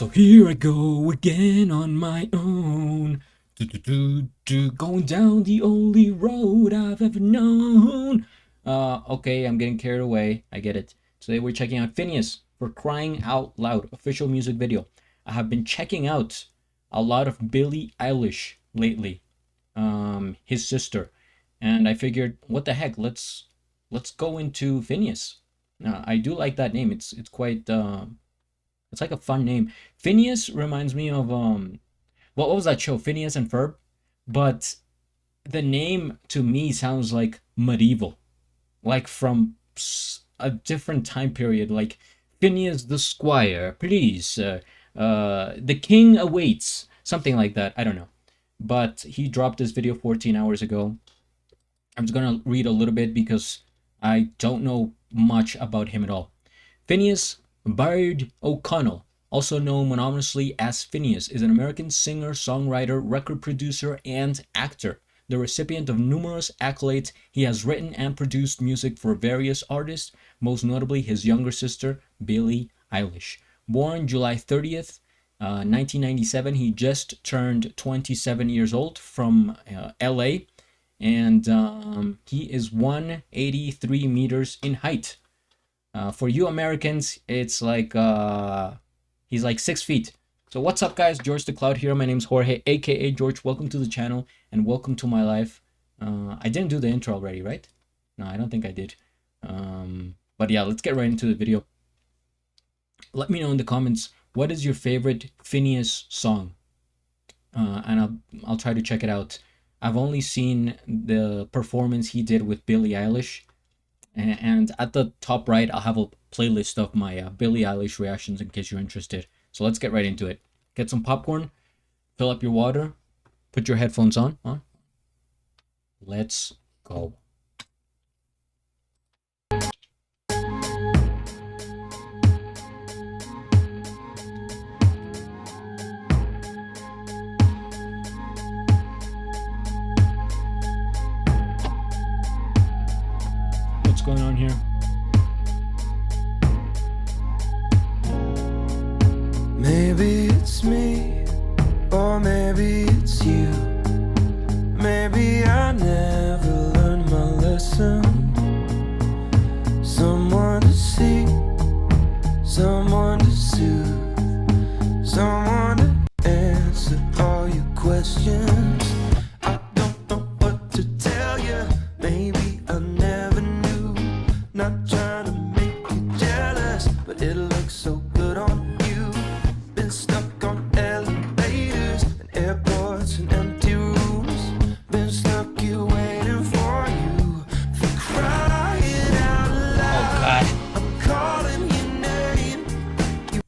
So here I go again on my own, going down the only road I've ever known. Okay, I'm getting carried away. I get it. Today we're checking out Phineas for Crying Out Loud official music video. I have been checking out a lot of Billie Eilish lately, his sister, and I figured, what the heck? Let's go into Phineas. I do like that name. It's quite it's like a fun name. Phineas reminds me of what was that show? Phineas and Ferb, but the name to me sounds like medieval, like from a different time period. Like Phineas the Squire, please. The king awaits, something like that. I don't know, but he dropped this video 14 hours ago. I'm just gonna read a little bit because I don't know much about him at all. Phineas Baird O'Connell, also known mononymously as Phineas, is an American singer, songwriter, record producer, and actor. The recipient of numerous accolades, he has written and produced music for various artists, most notably his younger sister, Billie Eilish. Born July 30th, 1997, he just turned 27 years old from LA, and he is 183 meters in height. For you Americans, it's like he's like 6 feet. So what's up, guys? George the Cloud here. My name's Jorge, aka George. Welcome to the channel and welcome to my life. I didn't do the intro already, right? No, I don't think I did. But yeah, let's get right into the video. Let me know in the comments, what is your favorite Phineas song? And I'll try to check it out. I've only seen the performance he did with Billie Eilish. And at the top right, I'll have a playlist of my Billie Eilish reactions in case you're interested. So let's get right into it. Get some popcorn, fill up your water, put your headphones on. Let's go. What's going on here? Maybe it's me, or maybe it's you. Maybe I never learned my lesson. Someone to see, someone to soothe, someone to answer all your questions. I don't know what to tell you. Maybe I never knew. Not trying to make you jealous, but it looks so good on you. Been stuck on elevators and airports and empty rooms. Been stuck here waiting for you, for crying out loud. Oh God. I'm calling your name.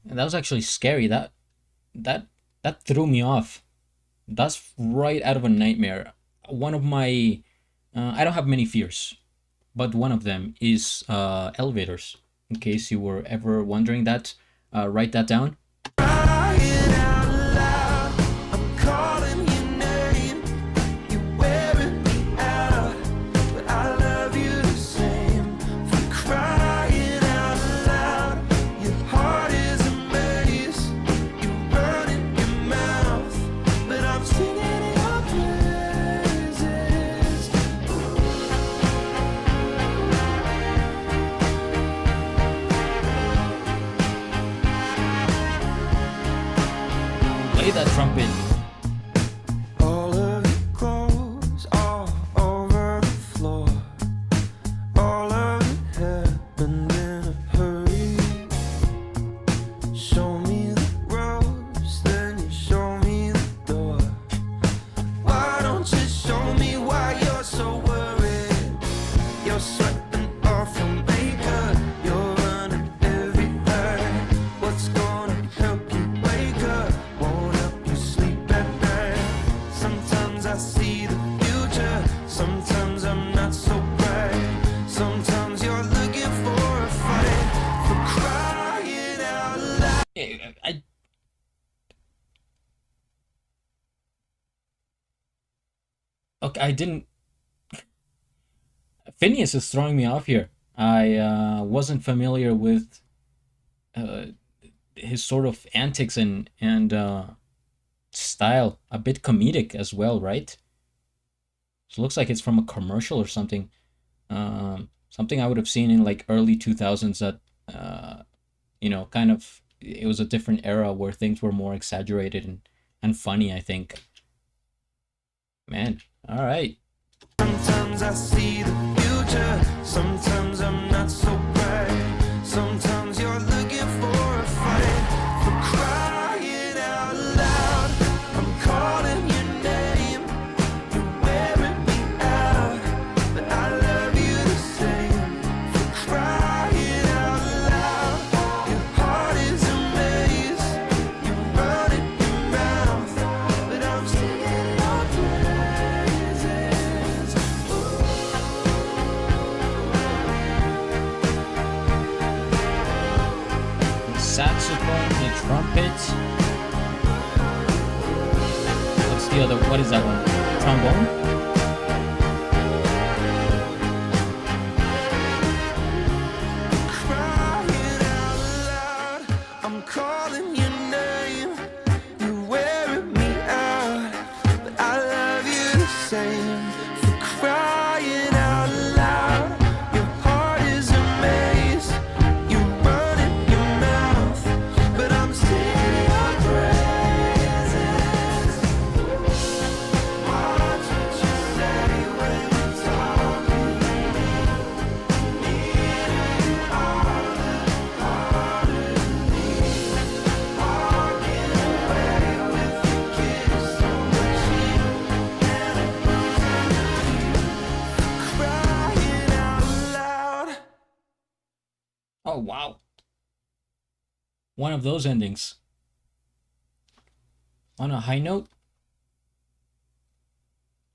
And that was actually scary. That threw me off. That's right out of a nightmare. One of my I don't have many fears, but one of them is elevators. In case you were ever wondering that, write that down. Crying out loud. I'm calling your name. You're wearing me out, but I love you the same. For crying out loud. Your heart is a maze. You run in your mouth, but I'm singing your praises. Play that trumpet. All of your clothes all over the floor. All of it happened in a hurry. Show me the ropes, then you show me the door. Why don't you show me why you're so worried? You're sweating off from makeup. You're running everywhere. What's gonna help you wake up? Won't help you sleep at night. Sometimes I see the future. Sometimes I'm not so bright. Sometimes you're looking for a fight. For crying out loud. Okay, I didn't. Phineas is throwing me off here. I wasn't familiar with his sort of antics and style a bit comedic as well, right? So it looks like it's from a commercial or something. Something I would have seen in like early 2000s that kind of it was a different era where things were more exaggerated and funny, I think. Man, all right. Sometimes I see the future, sometimes I'm not so bright. Sometimes you're looking for a fight, for crying out loud. I'm calling your name, you're wearing me out, but I love you the same. For crying out loud, your heart is a maze, you run in your mouth, but I'm singing your praises. The saxophone, the trumpet. What's the other? What is that one? Trombone? Crying out loud, I'm calling your name. You're wearing me out, but I love you the same. For crying out loud, your heart is a maze. You run in your mouth, but I'm singing your praises. Watch what you say when you're talking. Neither you are the harder to leave. Walking away with a kiss on the cheek and a bruise underneath. Crying out loud. Oh wow. One of those endings. On a high note.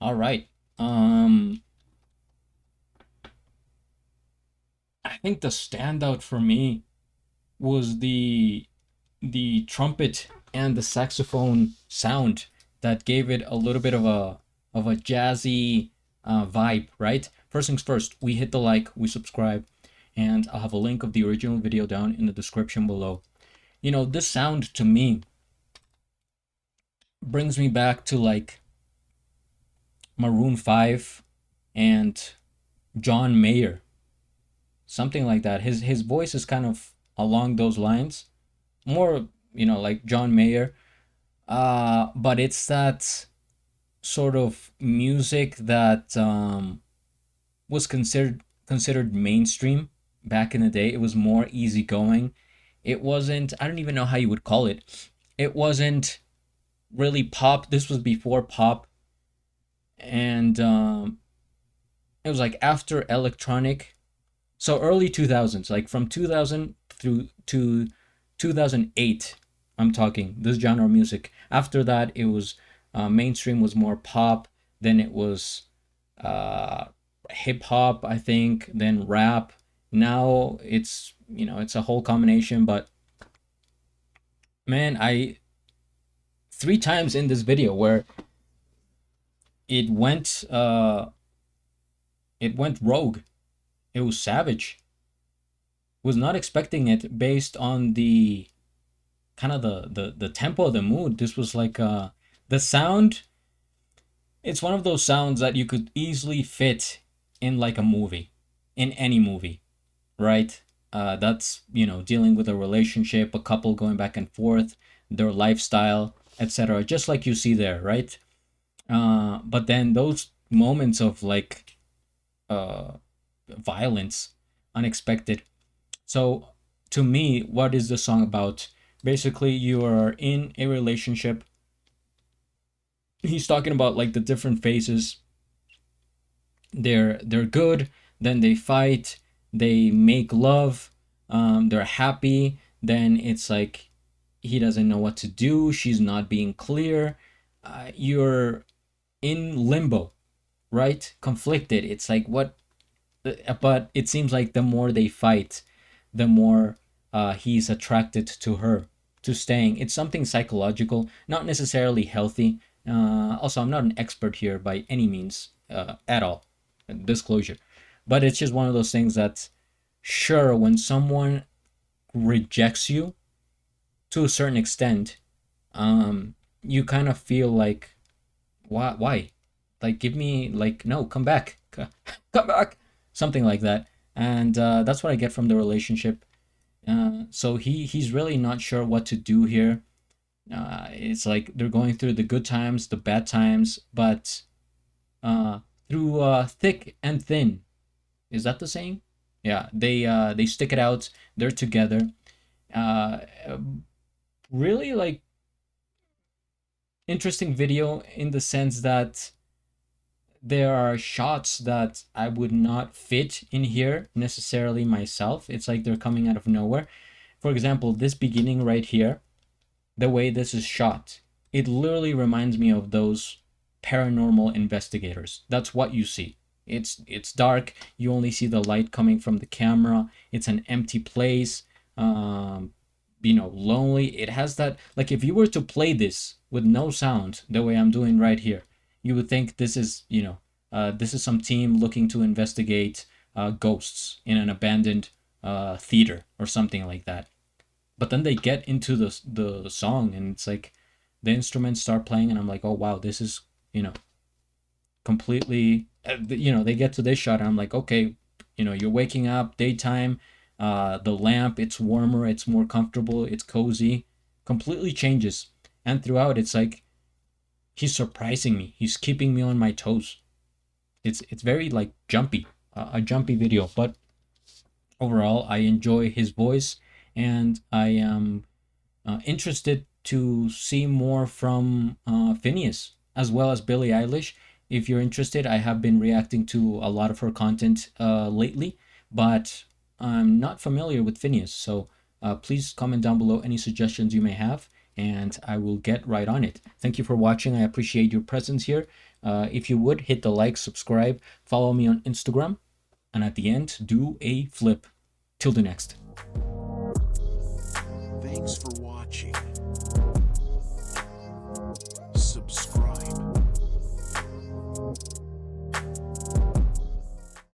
All right. I think the standout for me was the trumpet and the saxophone sound that gave it a little bit of a jazzy vibe, right? First things first, we hit the like, we subscribe, and I'll have a link of the original video down in the description below. You know, this sound to me brings me back to like Maroon 5 and John Mayer, something like that. His voice is kind of along those lines, more like John Mayer, but it's that sort of music that was considered mainstream back in the day. It was more easygoing. It wasn't. I don't even know how you would call it. It wasn't really pop. This was before pop, and it was like after electronic. So early 2000s, like from 2000 through to 2008. I'm talking this genre of music. After that, it was mainstream was more pop. Then it was uh, hip hop, I think. Then rap. Now it's a whole combination. But man, I three times in this video where it went uh, it went rogue. It was savage. Was not expecting it based on the kind of the tempo of the mood. This was like the sound. It's one of those sounds that you could easily fit in like a movie, in any movie, right? That's dealing with a relationship, a couple going back and forth, their lifestyle, etc. Just like you see there, right? But then those moments of like uh, violence, unexpected. So to me, what is the song about? Basically, you are in a relationship. He's talking about like the different phases. They're good, then they fight, they make love, they're happy, then it's like he doesn't know what to do, she's not being clear. You're in limbo, right? Conflicted. It's like what but it seems like the more they fight, the more he's attracted to her, to staying. It's something psychological, not necessarily healthy. Also, I'm not an expert here by any means at all. Disclosure. But it's just one of those things that, sure, when someone rejects you, to a certain extent, you kind of feel like, why, like, give me, like, no, come back, come back, something like that. And that's what I get from the relationship. So he's really not sure what to do here. It's like they're going through the good times, the bad times, but uh, through thick and thin. Is that the saying? Yeah, they stick it out. They're together. Uh, Really, like, interesting video in the sense that there are shots that I would not fit in here necessarily myself. It's like they're coming out of nowhere. For example, this beginning right here, the way this is shot, it literally reminds me of those paranormal investigators. That's what you see. It's dark. You only see the light coming from the camera. It's an empty place. Um, lonely. It has that, like, if you were to play this with no sound, the way I'm doing right here, you would think this is, this is some team looking to investigate ghosts in an abandoned theater or something like that. But then they get into the song, and it's like the instruments start playing, and I'm like, oh wow, this is, you know completely, they get to this shot, and I'm like, okay, you're waking up, daytime, the lamp, it's warmer, it's more comfortable, it's cozy, completely changes. And throughout, it's like he's surprising me, he's keeping me on my toes. It's very, like, jumpy, a jumpy video. But overall, I enjoy his voice, and I am interested to see more from Phineas, as well as Billie Eilish. If you're interested, I have been reacting to a lot of her content lately, but I'm not familiar with Phineas. So please comment down below any suggestions you may have, and I will get right on it. Thank you for watching. I appreciate your presence here. If you would, hit the like, subscribe, follow me on Instagram, and at the end, do a flip. Till the next. Thanks for watching.